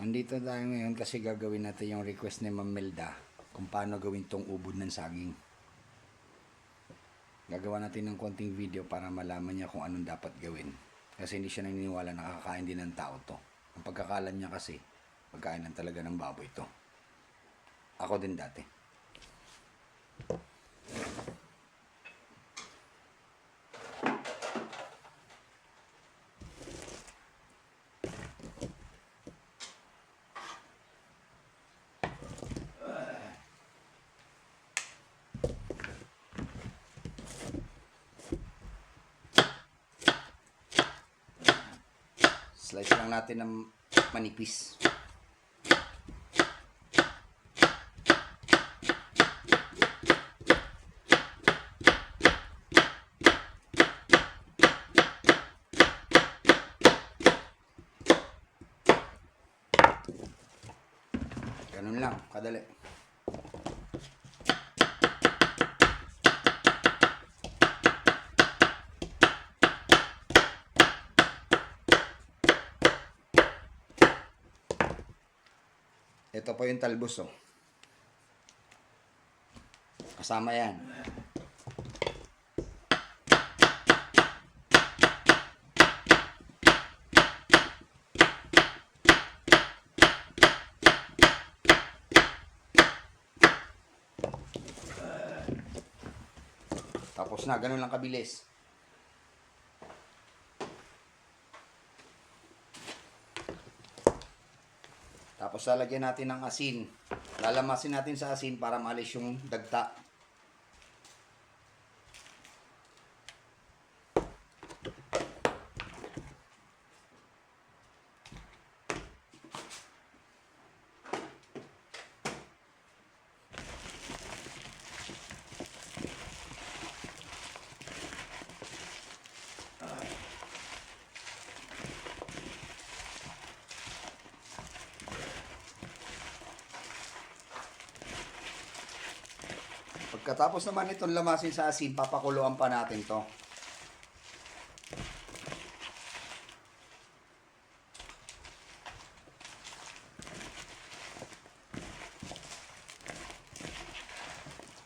Andito tayo ngayon kasi gagawin natin yung request ni Ma'am Melda kung paano gawin tong ubod ng saging. Gagawa natin ng konting video para malaman niya kung anong dapat gawin. Kasi hindi siya naniniwala na nakakain din ng tao to. Ang pagkakalam niya kasi, pagkain lang talaga ng baboy to. Ako din dati. Slice lang natin ng manipis. Ganun lang, kadali. Ito po yung talbos, oh. Kasama yan. Tapos na, ganun lang kabilis. Tapos lalagyan natin ng asin. Lalamasin natin sa asin para maalis yung dagta. Pagkatapos naman itong lamasin sa asin, papakuluan pa natin to.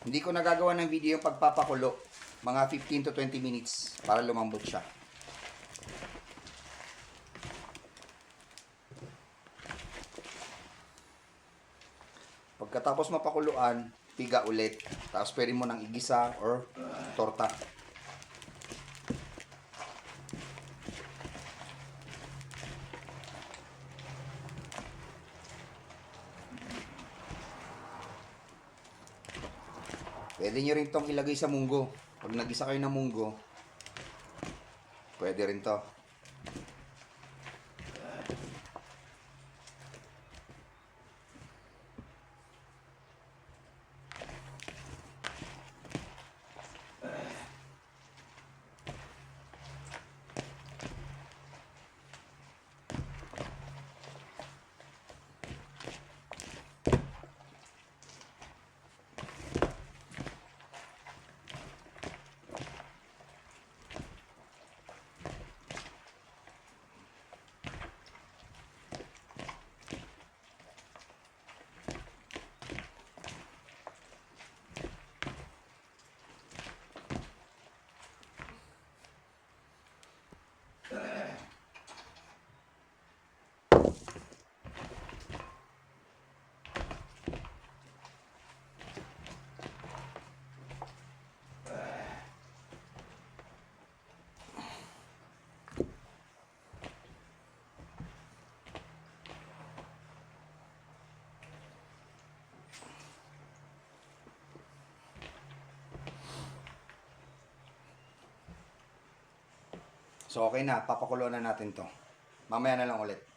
Hindi ko nagagawa ng video yung pagpapakulo. Mga 15 to 20 minutes para lumambot siya. Pagkatapos mapakuluan, piga ulit. Tapos pwede mo nang igisa or torta. Pwede nyo rin tong ilagay sa munggo. Pag nagisa kayo ng munggo, pwede rin to. So okay na, papakuloan na natin to. Mamaya na lang ulit.